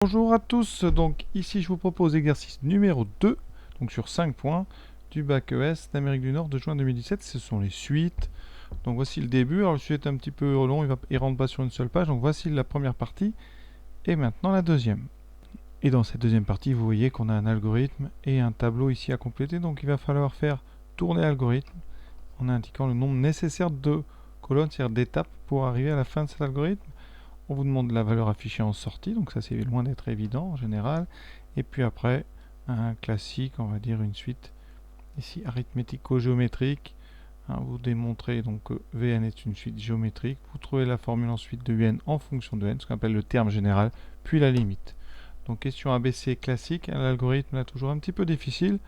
Bonjour à tous, donc ici je vous propose l'exercice numéro 2, donc sur 5 points, du bac ES d'Amérique du Nord de juin 2017, ce sont les suites. Donc voici le début, alors le suite est un petit peu long, il rentre pas sur une seule page, donc voici la première partie, et maintenant la deuxième. Et dans cette deuxième partie, vous voyez qu'on a un algorithme et un tableau ici à compléter, donc il va falloir faire tourner l'algorithme en indiquant le nombre nécessaire de colonnes, c'est-à-dire d'étapes pour arriver à la fin de cet algorithme. On vous demande la valeur affichée en sortie, donc ça c'est loin d'être évident en général. Et puis après, un classique, on va dire une suite ici arithmético-géométrique. Vous démontrez donc que Vn est une suite géométrique. Vous trouvez la formule ensuite de Un en fonction de n, ce qu'on appelle le terme général, puis la limite. Donc question ABC classique, l'algorithme là toujours un petit peu difficile.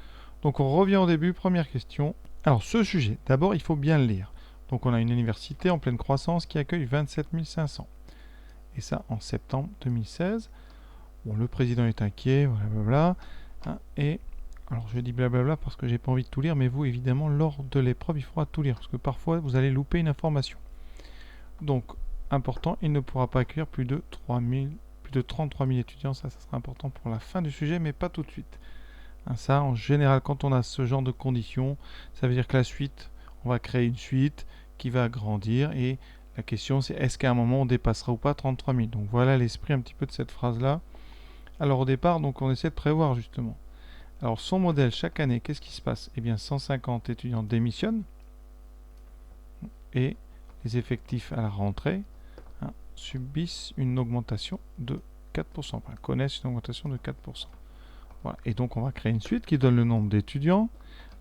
Donc on revient au début, première question. Alors ce sujet, d'abord il faut bien le lire. Donc on a une université en pleine croissance qui accueille 27 500. Et ça en septembre 2016. Bon, le président est inquiet, blablabla. Et alors je dis blablabla parce que j'ai pas envie de tout lire, mais vous évidemment lors de l'épreuve il faudra tout lire parce que parfois vous allez louper une information. Donc important, il ne pourra pas accueillir plus de 33 000 étudiants, ça sera important pour la fin du sujet, mais pas tout de suite. Ça en général quand on a ce genre de conditions, ça veut dire que la suite, on va créer une suite qui va grandir et la question c'est est-ce qu'à un moment on dépassera ou pas 33 000. Donc voilà l'esprit un petit peu de cette phrase-là. Alors au départ, donc on essaie de prévoir justement. Alors son modèle, chaque année, qu'est-ce qui se passe? Eh bien 150 étudiants démissionnent et les effectifs à la rentrée subissent une augmentation de 4%, enfin connaissent une augmentation de 4%. Voilà. Et donc on va créer une suite qui donne le nombre d'étudiants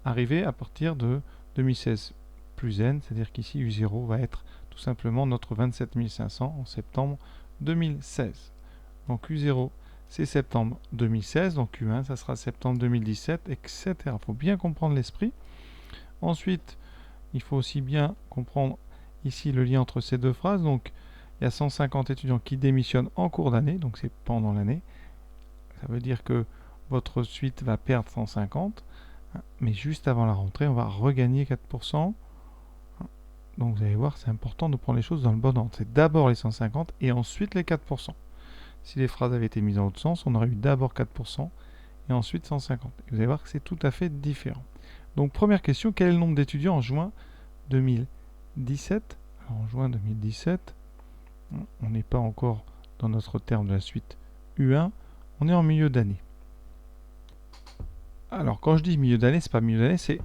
arrivés à partir de 2016 plus n, c'est-à-dire qu'ici U0 va être tout simplement notre 27 500 en septembre 2016. Donc U0 c'est septembre 2016, donc U1 ça sera septembre 2017, etc. Il faut bien comprendre l'esprit. Ensuite, il faut aussi bien comprendre ici le lien entre ces deux phrases. Donc il y a 150 étudiants qui démissionnent en cours d'année, donc c'est pendant l'année. Ça veut dire que votre suite va perdre 150, mais juste avant la rentrée, on va regagner 4%. Donc vous allez voir, c'est important de prendre les choses dans le bon ordre. C'est d'abord les 150 et ensuite les 4%. Si les phrases avaient été mises dans l'autre sens, on aurait eu d'abord 4% et ensuite 150. Et vous allez voir que c'est tout à fait différent. Donc première question, quel est le nombre d'étudiants en juin 2017? Alors, en juin 2017, on n'est pas encore dans notre terme de la suite U1, on est en milieu d'année. Alors quand je dis milieu d'année, c'est pas milieu d'année, c'est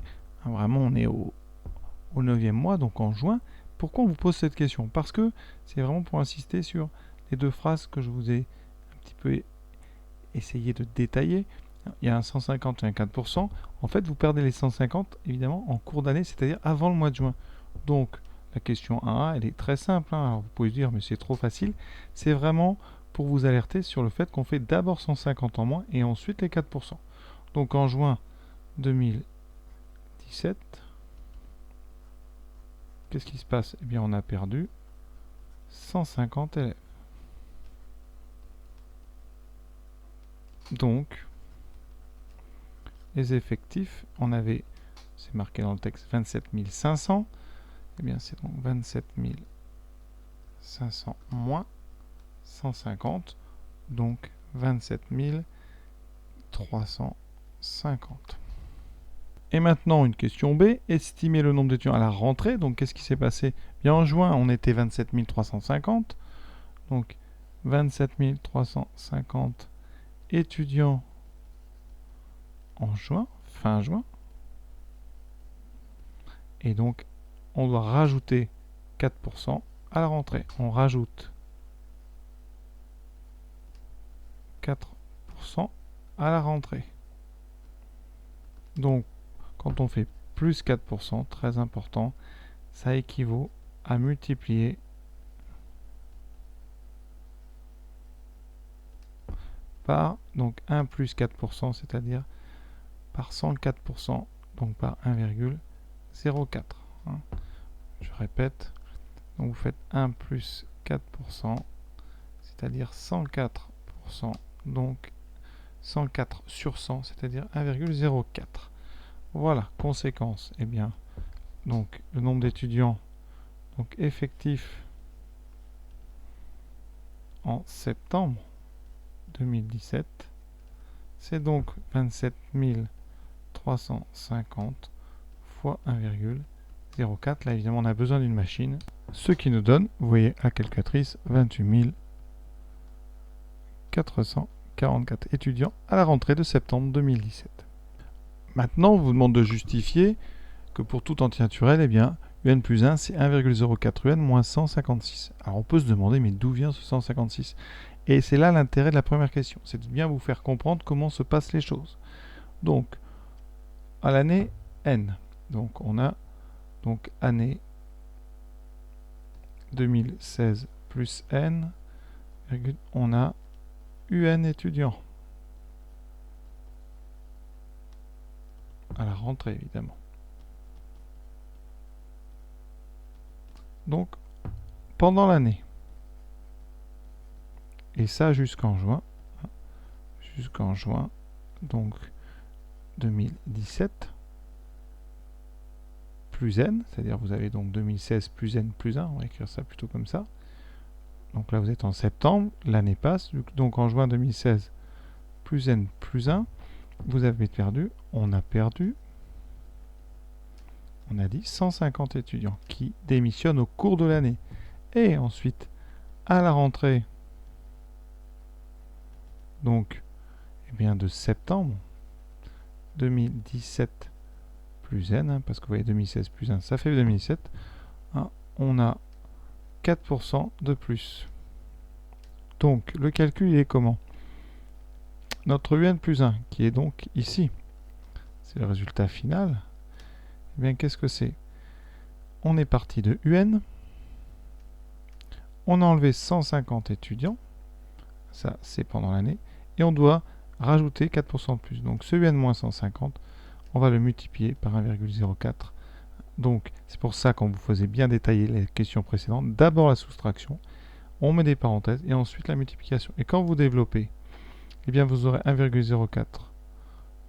vraiment on est au 9e mois, donc en juin. Pourquoi on vous pose cette question? Parce que c'est vraiment pour insister sur les deux phrases que je vous ai un petit peu essayé de détailler. Il y a un 150 et un 4%. En fait, vous perdez les 150, évidemment, en cours d'année, c'est-à-dire avant le mois de juin. Donc, la question 1A, elle est très simple. Alors, vous pouvez dire, mais c'est trop facile. C'est vraiment pour vous alerter sur le fait qu'on fait d'abord 150 en moins et ensuite les 4%. Donc, en juin 2017, qu'est-ce qui se passe? Eh bien, on a perdu 150 élèves. Donc, les effectifs, on avait, c'est marqué dans le texte, 27 500. Eh bien, c'est donc 27 500 moins 150, donc 27 350. Et maintenant, une question B. Estimer le nombre d'étudiants à la rentrée. Donc, qu'est-ce qui s'est passé? Bien, en juin, on était 27 350. Donc, 27 350 étudiants en juin, fin juin. Et donc, on doit rajouter 4% à la rentrée. On rajoute 4% à la rentrée. Donc, quand on fait plus 4%, très important, ça équivaut à multiplier par donc 1 plus 4%, c'est-à-dire par 104%, donc par 1,04. Je répète, donc vous faites 1 plus 4%, c'est-à-dire 104%, donc 104 sur 100, c'est-à-dire 1,04. Voilà, conséquence, eh bien, donc le nombre d'étudiants donc effectif en septembre 2017. C'est donc 27 350 fois 1,04. Là, évidemment, on a besoin d'une machine. Ce qui nous donne, vous voyez, la calculatrice, 28 444 étudiants à la rentrée de septembre 2017. Maintenant, on vous demande de justifier que pour tout entier naturel, eh bien, UN plus 1, c'est 1,04 UN moins 156. Alors, on peut se demander, mais d'où vient ce 156? Et c'est là l'intérêt de la première question. C'est de bien vous faire comprendre comment se passent les choses. Donc, à l'année N, donc on a donc année 2016 plus N, on a UN étudiants. À la rentrée, évidemment. Donc, pendant l'année. Et ça jusqu'en juin. Jusqu'en juin, donc 2017 plus N, c'est-à-dire vous avez donc 2016 plus N plus 1, on va écrire ça plutôt comme ça. Donc là vous êtes en septembre, l'année passe, donc en juin 2016 plus N plus 1, vous avez perdu, on a dit 150 étudiants qui démissionnent au cours de l'année. Et ensuite, à la rentrée, donc, eh bien de septembre 2017 plus N, hein, parce que vous voyez 2016 plus 1, ça fait 2017, hein, on a 4% de plus. Donc, le calcul, il est comment? Notre UN plus 1, qui est donc ici, c'est le résultat final. Eh bien, qu'est-ce que c'est? On est parti de UN, on a enlevé 150 étudiants, ça c'est pendant l'année, et on doit rajouter 4% de plus. Donc ce UN moins 150, on va le multiplier par 1,04. Donc c'est pour ça qu'on vous faisait bien détailler les questions précédentes. D'abord la soustraction, on met des parenthèses, et ensuite la multiplication. Et quand vous développez, eh bien vous aurez 1,04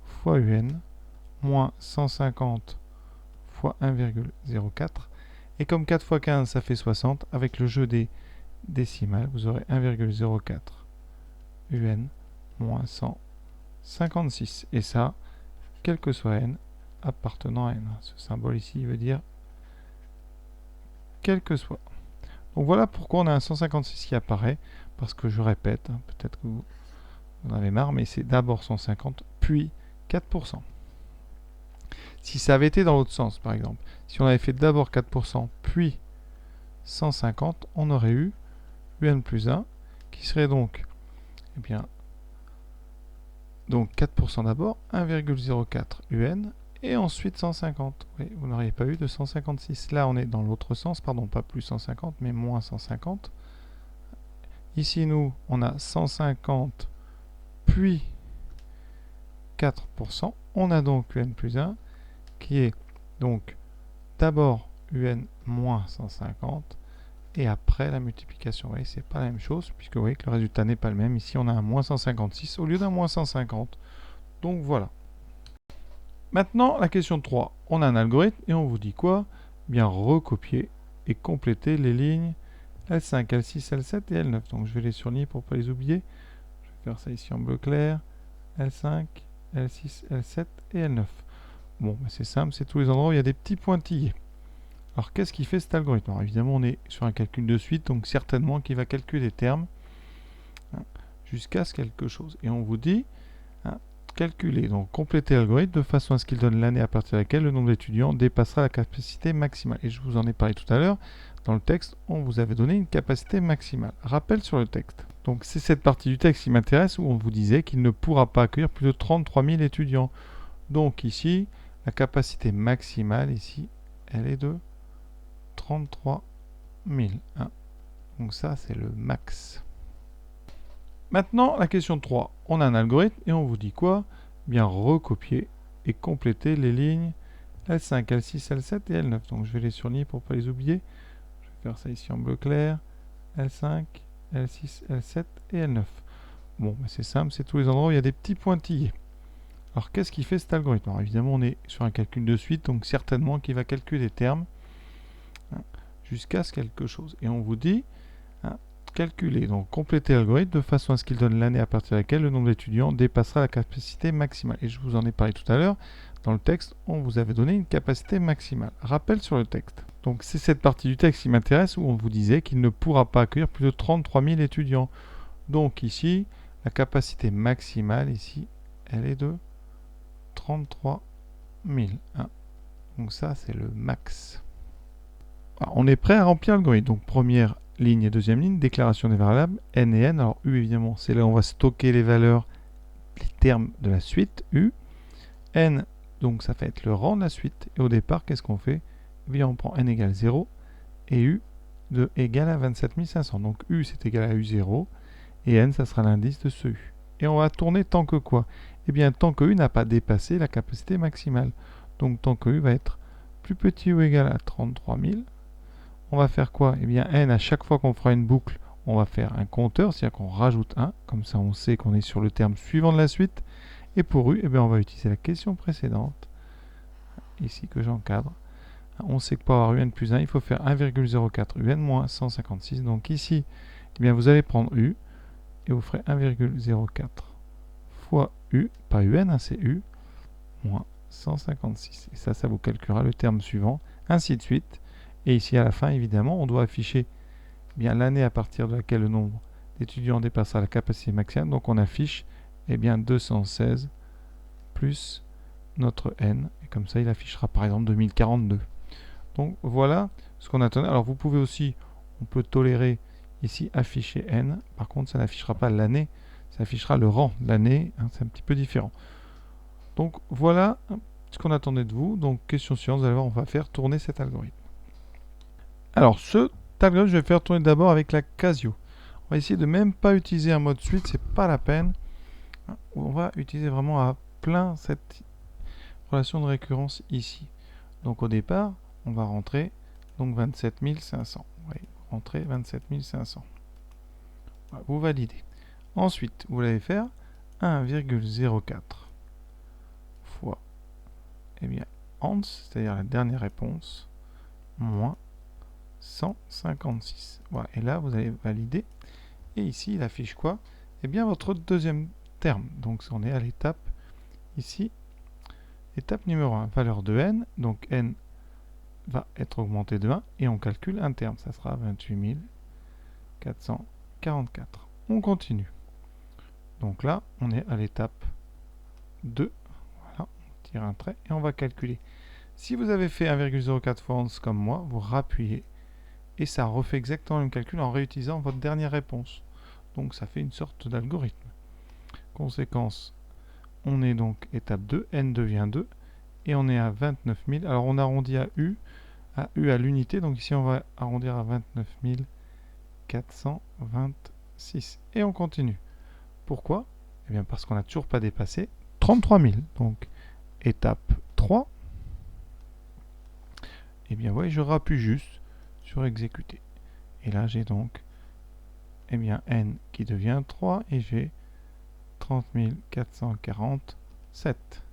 fois UN moins 150 fois 1,04. Et comme 4 fois 15, ça fait 60, avec le jeu des décimales, vous aurez 1,04 UN moins 156. Et ça, quel que soit n, appartenant à n. Ce symbole ici veut dire quel que soit. Donc voilà pourquoi on a un 156 qui apparaît, parce que je répète, hein, peut-être que vous en avez marre, mais c'est d'abord 150, puis 4%. Si ça avait été dans l'autre sens, par exemple, si on avait fait d'abord 4%, puis 150, on aurait eu UN plus 1, qui serait donc, eh bien, donc 4% d'abord, 1,04 UN, et ensuite 150. Oui, vous n'auriez pas eu de 156. Là, on est dans l'autre sens, pardon, pas plus 150, mais moins 150. Ici, nous, on a 150, puis 4%. On a donc UN plus 1, qui est donc d'abord UN moins 150, et après la multiplication. Vous voyez, c'est pas la même chose, puisque vous voyez que le résultat n'est pas le même. Ici, on a un moins 156 au lieu d'un moins 150. Donc voilà. Maintenant, la question 3. On a un algorithme et on vous dit quoi? Bien recopier et compléter les lignes L5, L6, L7 et L9. Donc je vais les surligner pour ne pas les oublier. Je vais faire ça ici en bleu clair. L5, L6, L7 et L9. Bon, ben c'est simple, c'est tous les endroits où il y a des petits pointillés. Alors qu'est-ce qu'il fait cet algorithme? Alors évidemment, on est sur un calcul de suite, donc certainement qu'il va calculer des termes hein, jusqu'à ce quelque chose. Et on vous dit hein, calculer, donc compléter l'algorithme de façon à ce qu'il donne l'année à partir de laquelle le nombre d'étudiants dépassera la capacité maximale. Et je vous en ai parlé tout à l'heure, dans le texte, on vous avait donné une capacité maximale. Rappel sur le texte. Donc c'est cette partie du texte qui m'intéresse où on vous disait qu'il ne pourra pas accueillir plus de 33 000 étudiants. Donc ici, la capacité maximale, ici, elle est de 33 000. Hein. Donc ça, c'est le max. Maintenant, la question 3. On a un algorithme et on vous dit quoi? Bien recopier et compléter les lignes L5, L6, L7 et L9. Donc je vais les surligner pour ne pas les oublier. Je vais faire ça ici en bleu clair. L5, L6, L7 et L9. Bon, ben c'est simple, c'est tous les endroits où il y a des petits pointillés. Alors qu'est-ce qu'il fait cet algorithme? Alors évidemment, on est sur un calcul de suite, donc certainement qu'il va calculer des termes hein, jusqu'à ce quelque chose. Et on vous dit hein, calculer, donc compléter l'algorithme de façon à ce qu'il donne l'année à partir de laquelle le nombre d'étudiants dépassera la capacité maximale. Et je vous en ai parlé tout à l'heure, dans le texte, on vous avait donné une capacité maximale. Rappel sur le texte. Donc c'est cette partie du texte qui m'intéresse où on vous disait qu'il ne pourra pas accueillir plus de 33 000 étudiants. Donc ici, la capacité maximale, ici, elle est de 33 000. Hein. Donc ça, c'est le max. Alors, on est prêt à remplir l'algorithme. Donc première ligne et deuxième ligne, déclaration des variables, n et n. Alors u, évidemment, c'est là où on va stocker les valeurs, les termes de la suite, u. N, donc ça va être le rang de la suite. Et au départ, qu'est-ce qu'on fait? Eh bien, on prend n égale 0 et u égale à 27 500. Donc u, c'est égal à u0 et n, ça sera l'indice de ce u. Et on va tourner tant que quoi? Eh bien, tant que u n'a pas dépassé la capacité maximale. Donc tant que u va être plus petit ou égal à 33 000. On va faire quoi? Eh bien, n, à chaque fois qu'on fera une boucle, on va faire un compteur, c'est-à-dire qu'on rajoute 1. Comme ça, on sait qu'on est sur le terme suivant de la suite. Et pour u, eh bien, on va utiliser la question précédente, ici que j'encadre. On sait que pour avoir un plus 1, il faut faire 1,04 un moins 156. Donc ici, eh bien, vous allez prendre u et vous ferez 1,04 fois u, pas un, hein, c'est u, moins 156. Et ça vous calculera le terme suivant, ainsi de suite. Et ici, à la fin, évidemment, on doit afficher bien l'année à partir de laquelle le nombre d'étudiants dépassera la capacité maximale. Donc on affiche eh bien, 216 plus notre n. Et comme ça, il affichera par exemple 2042. Donc voilà ce qu'on attend. Alors vous pouvez aussi, on peut tolérer ici afficher n. Par contre, ça n'affichera pas l'année, ça affichera le rang de l'année. Hein, c'est un petit peu différent. Donc voilà ce qu'on attendait de vous. Donc question suivante, vous allez voir, on va faire tourner cet algorithme. Alors cet algorithme, je vais faire tourner d'abord avec la Casio. On va essayer de même pas utiliser un mode suite, c'est pas la peine. On va utiliser vraiment à plein cette relation de récurrence ici. Donc au départ, on va rentrer donc 27 500. Oui, rentrer 27 500. Voilà, vous validez. Ensuite, vous allez faire 1,04 fois, eh bien, ans, c'est-à-dire la dernière réponse, moins 156. Voilà, et là, vous allez valider. Et ici, il affiche quoi? Eh bien, votre deuxième terme. Donc, on est à l'étape, ici, étape numéro 1, valeur de n. Donc, n va être augmenté de 1 et on calcule un terme. Ça sera 28 444. On continue. Donc là, on est à l'étape 2. Voilà, on tire un trait et on va calculer. Si vous avez fait 1,04 fois 11 comme moi, vous rappuyez et ça refait exactement le même calcul en réutilisant votre dernière réponse. Donc ça fait une sorte d'algorithme. Conséquence, on est donc étape 2, n devient 2 et on est à 29 000. Alors on arrondit à u à l'unité, donc ici on va arrondir à 29 426 et on continue. Pourquoi? Eh bien parce qu'on n'a toujours pas dépassé 33 000. Donc étape 3, eh bien oui, je rappuie juste sur exécuter. Et là j'ai donc eh bien n qui devient 3 et j'ai 30 447.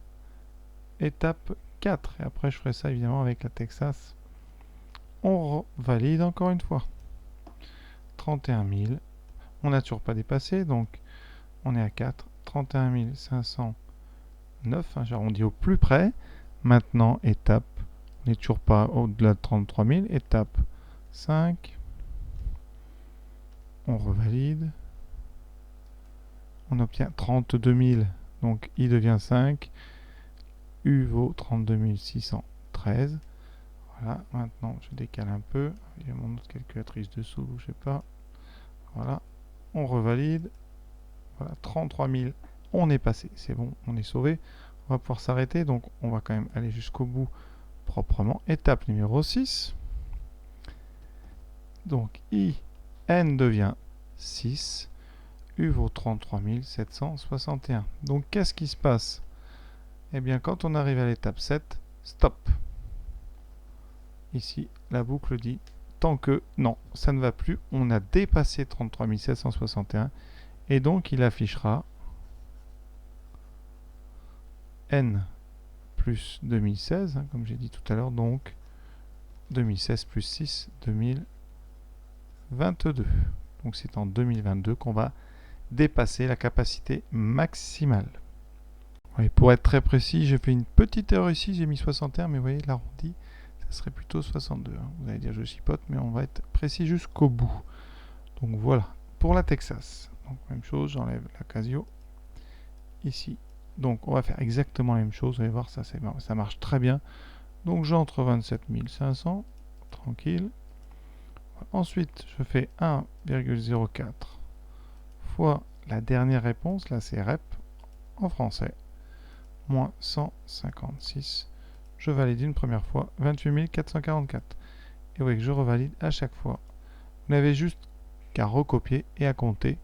Étape 4, et après je ferai ça évidemment avec la Texas. On valide encore une fois. 31 000. On n'a toujours pas dépassé, donc on est à 4. 31 509. Hein, j'arrondis au plus près. Maintenant, étape. On n'est toujours pas au-delà de 33 000. Étape 5. On revalide. On obtient 32 000. Donc I devient 5. U vaut 32 613. Voilà, maintenant je décale un peu. Il y a mon autre calculatrice dessous, je sais pas. Voilà, on revalide. Voilà, 33 000, on est passé. C'est bon, on est sauvé. On va pouvoir s'arrêter. Donc on va quand même aller jusqu'au bout proprement. Étape numéro 6. Donc I, N devient 6. U vaut 33 761. Donc qu'est-ce qui se passe? Eh bien quand on arrive à l'étape 7, stop. Ici, la boucle dit tant que non, ça ne va plus, on a dépassé 33 761 et donc il affichera n plus 2016, hein, comme j'ai dit tout à l'heure, donc 2016 plus 6, 2022. Donc c'est en 2022 qu'on va dépasser la capacité maximale. Et pour être très précis, j'ai fait une petite erreur ici, j'ai mis 61, mais vous voyez, l'arrondi, ça serait plutôt 62. Vous allez dire je chipote, mais on va être précis jusqu'au bout. Donc voilà, pour la Texas. Donc même chose, j'enlève la Casio ici. Donc on va faire exactement la même chose, vous allez voir, ça marche très bien. Donc j'entre 27 500, tranquille. Ensuite, je fais 1,04 fois la dernière réponse, là c'est REP en français, moins 156. Je valide une première fois, 28 444. Et vous voyez que je revalide à chaque fois. Vous n'avez juste qu'à recopier et à compter.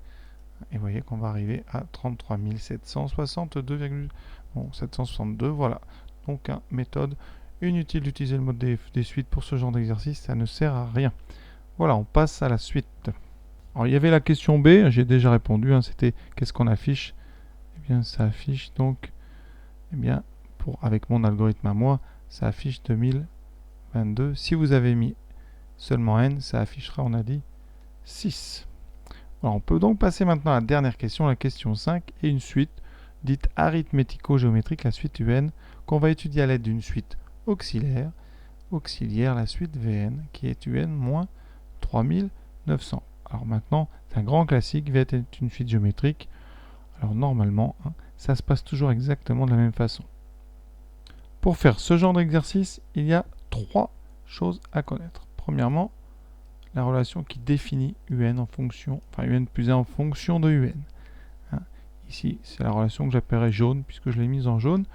Et vous voyez qu'on va arriver à 33 762, bon, 762, voilà. Donc, méthode inutile d'utiliser le mode des suites pour ce genre d'exercice, ça ne sert à rien. Voilà, on passe à la suite. Alors, il y avait la question B, j'ai déjà répondu, c'était qu'est-ce qu'on affiche? Eh bien, ça affiche donc, eh bien, avec mon algorithme à moi, ça affiche 2022. Si vous avez mis seulement n, ça affichera, on a dit, 6. Alors, on peut donc passer maintenant à la dernière question, la question 5, et une suite dite arithmético-géométrique, la suite UN, qu'on va étudier à l'aide d'une suite auxiliaire, la suite VN, qui est UN moins 3900. Alors maintenant, c'est un grand classique, VN est une suite géométrique. Alors normalement, ça se passe toujours exactement de la même façon. Pour faire ce genre d'exercice, il y a 3 choses à connaître. Premièrement, la relation qui définit UN en fonction, enfin UN plus 1 en fonction de UN. Ici, c'est la relation que j'appellerai jaune, puisque je l'ai mise en jaune.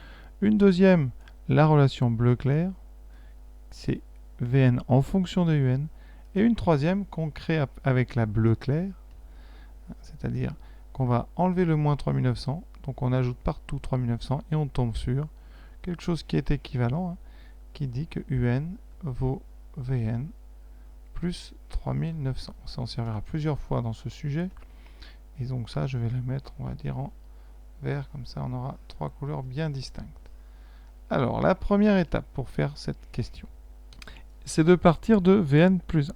Une deuxième, la relation bleu clair, c'est VN en fonction de UN. Et une troisième qu'on crée avec la bleu clair, c'est-à-dire qu'on va enlever le moins 3900, donc on ajoute partout 3900 et on tombe sur quelque chose qui est équivalent, qui dit que UN vaut VN plus 3900. On s'en servira plusieurs fois dans ce sujet. Et donc ça, je vais le mettre, on va dire, en vert, comme ça on aura 3 couleurs bien distinctes. Alors, la première étape pour faire cette question, c'est de partir de Vn plus 1.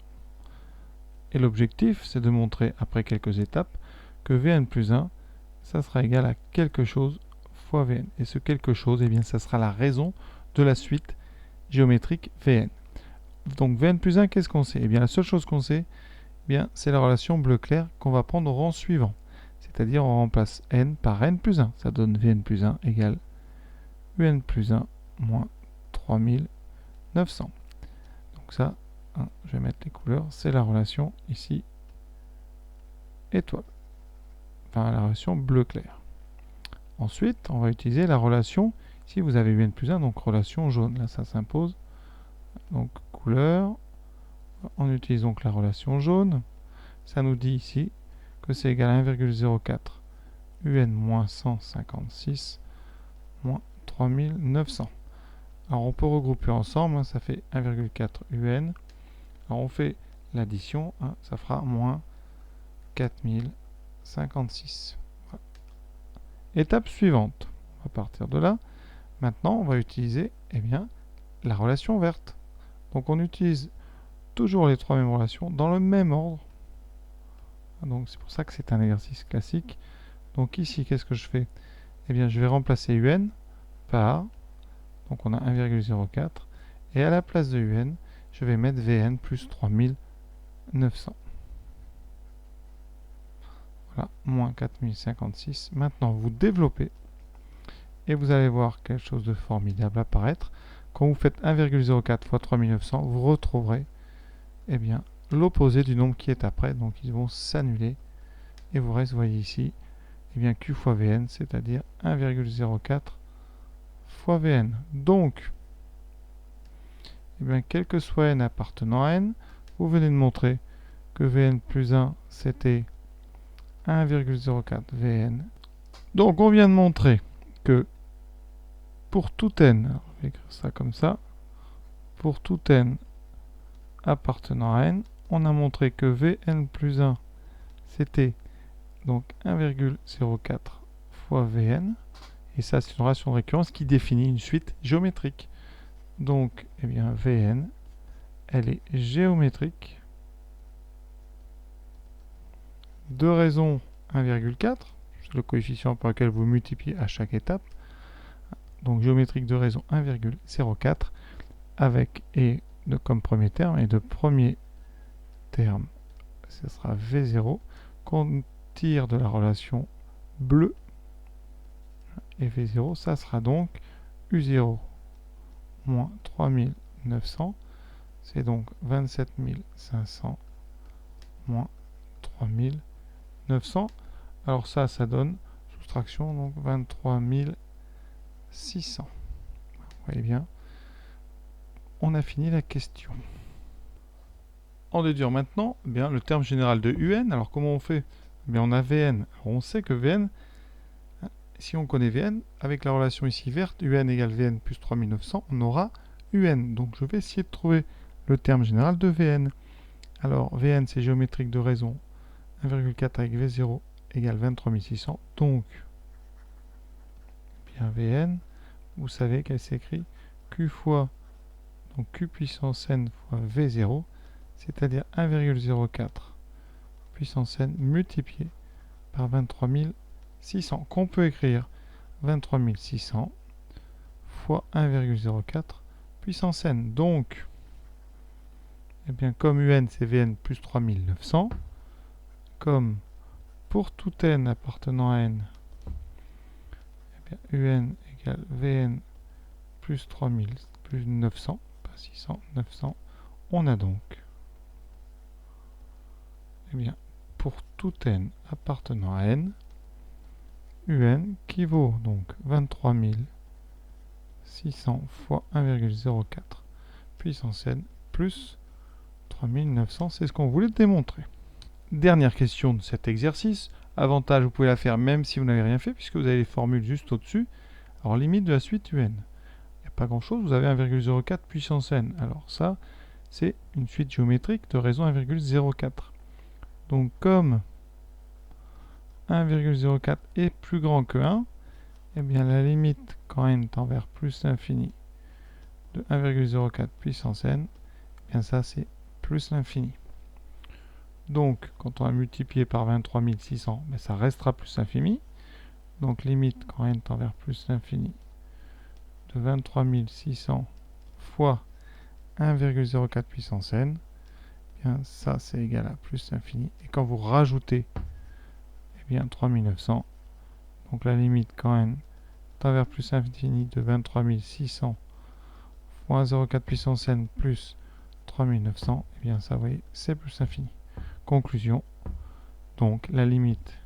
Et l'objectif, c'est de montrer, après quelques étapes, que Vn plus 1, ça sera égal à quelque chose fois Vn. Et ce quelque chose, eh bien, ça sera la raison de la suite géométrique Vn. Donc Vn plus 1, qu'est-ce qu'on sait? Eh bien, la seule chose qu'on sait, eh bien, c'est la relation bleu clair qu'on va prendre au rang suivant. C'est-à-dire, on remplace n par n plus 1. Ça donne Vn plus 1 égale Un plus 1 moins 3900. Donc ça, je vais mettre les couleurs, c'est la relation ici étoile. Enfin, la relation bleu clair. Ensuite, on va utiliser la relation, ici vous avez Un plus 1, donc relation jaune. Là, ça s'impose. Donc, couleur. On utilise donc la relation jaune. Ça nous dit ici que c'est égal à 1,04 UN moins 156 moins 3900. Alors on peut regrouper ensemble, ça fait 1,4 UN. Alors on fait l'addition, ça fera moins 4056. Voilà. Étape suivante. À partir de là, maintenant on va utiliser la relation verte. Donc on utilise toujours les 3 mêmes relations dans le même ordre. Donc c'est pour ça que c'est un exercice classique. Donc ici, qu'est-ce que je fais? Eh bien, je vais remplacer UN par, donc on a 1,04, et à la place de UN, je vais mettre VN plus 3900. Voilà, moins 4056. Maintenant, vous développez, et vous allez voir quelque chose de formidable apparaître. Quand vous faites 1,04 fois 3900, vous retrouverez l'opposé du nombre qui est après, donc ils vont s'annuler, et vous reste, vous voyez ici, Q fois Vn, c'est-à-dire 1,04 fois Vn. Donc, quel que soit n appartenant à n, vous venez de montrer que Vn plus 1, c'était 1,04 Vn. Donc, on vient de montrer que pour tout n, je vais écrire ça comme ça, pour tout n appartenant à n, on a montré que Vn plus 1, c'était donc 1,04 fois Vn. Et ça, c'est une relation de récurrence qui définit une suite géométrique. Donc, Vn, elle est géométrique. de raison 1,4. C'est le coefficient par lequel vous multipliez à chaque étape. Donc géométrique de raison 1,04 avec comme premier terme et de premier terme, ce sera V0 qu'on tire de la relation bleue et V0, ça sera donc U0 moins 3900, c'est donc 27 500 moins 3900. Alors ça donne, soustraction, donc 23 600. Vous voyez bien, on a fini la question. En déduire maintenant bien, le terme général de UN. Alors comment on fait? Bien, on a Vn. Alors, on sait que Vn, si on connaît Vn, avec la relation ici verte, UN égale Vn plus 3900, on aura UN. Donc je vais essayer de trouver le terme général de Vn. Alors Vn, c'est géométrique de raison 1,4 avec V0 égale 23 600. Donc, bien Vn, vous savez qu'elle s'écrit Q fois, donc Q puissance n fois V0, c'est-à-dire 1,04 puissance n multiplié par 23 600, qu'on peut écrire 23 600 fois 1,04 puissance n. Donc, eh bien, comme UN c'est Vn plus 3900, comme pour tout n appartenant à n, eh bien, UN égale Vn plus 3000 plus 900, pas 600, 900, on a donc, eh bien, pour tout n appartenant à n, UN qui vaut donc 23 600 fois 1,04 puissance n plus 3900, c'est ce qu'on voulait démontrer. Dernière question de cet exercice. Avantage, vous pouvez la faire même si vous n'avez rien fait, puisque vous avez les formules juste au-dessus. Alors, limite de la suite UN. Il n'y a pas grand-chose, vous avez 1,04 puissance n. Alors ça, c'est une suite géométrique de raison 1,04. Donc, comme 1,04 est plus grand que 1, eh bien la limite quand n tend vers plus l'infini de 1,04 puissance n, eh bien ça c'est plus l'infini. Donc quand on va multiplier par 23 600, ben, ça restera plus l'infini. Donc limite quand n tend vers plus l'infini de 23 600 fois 1,04 puissance n, eh bien ça c'est égal à plus l'infini. Et quand vous rajoutez eh bien 3900, donc la limite quand n tend vers plus l'infini de 23 600 fois 1,04 puissance n plus 3900, et bien ça, vous voyez, c'est plus l'infini. Conclusion, donc la limite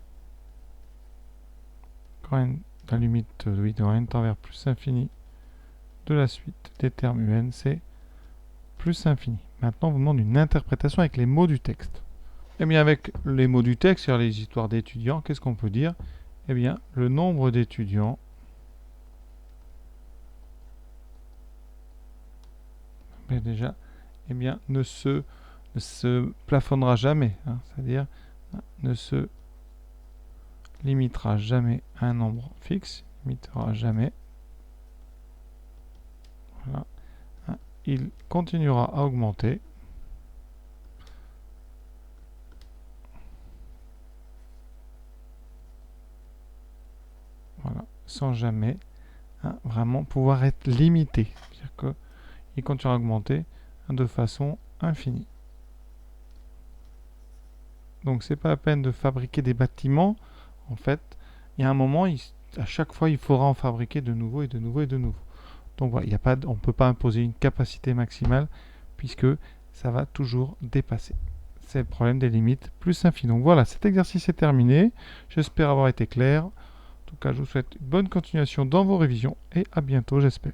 quand n, la limite de n tend vers plus l'infini de la suite des termes un, c'est plus l'infini. Maintenant, on vous demande une interprétation avec les mots du texte. Et bien avec les mots du texte, c'est-à-dire les histoires d'étudiants, qu'est-ce qu'on peut dire? Eh bien, le nombre d'étudiants déjà, eh bien, ne se plafonnera jamais, hein, c'est-à-dire ne se limitera jamais à un nombre fixe, limitera jamais. Voilà. Hein, il continuera à augmenter. Voilà, sans jamais vraiment pouvoir être limité. C'est-à-dire que il continue à augmenter de façon infinie. Donc c'est pas la peine de fabriquer des bâtiments. En fait, il y a un moment, à chaque fois, il faudra en fabriquer de nouveau et de nouveau et de nouveau. Donc voilà, on ne peut pas imposer une capacité maximale puisque ça va toujours dépasser. C'est le problème des limites plus infinies. Donc voilà, cet exercice est terminé. J'espère avoir été clair. En tout cas, je vous souhaite une bonne continuation dans vos révisions et à bientôt, j'espère.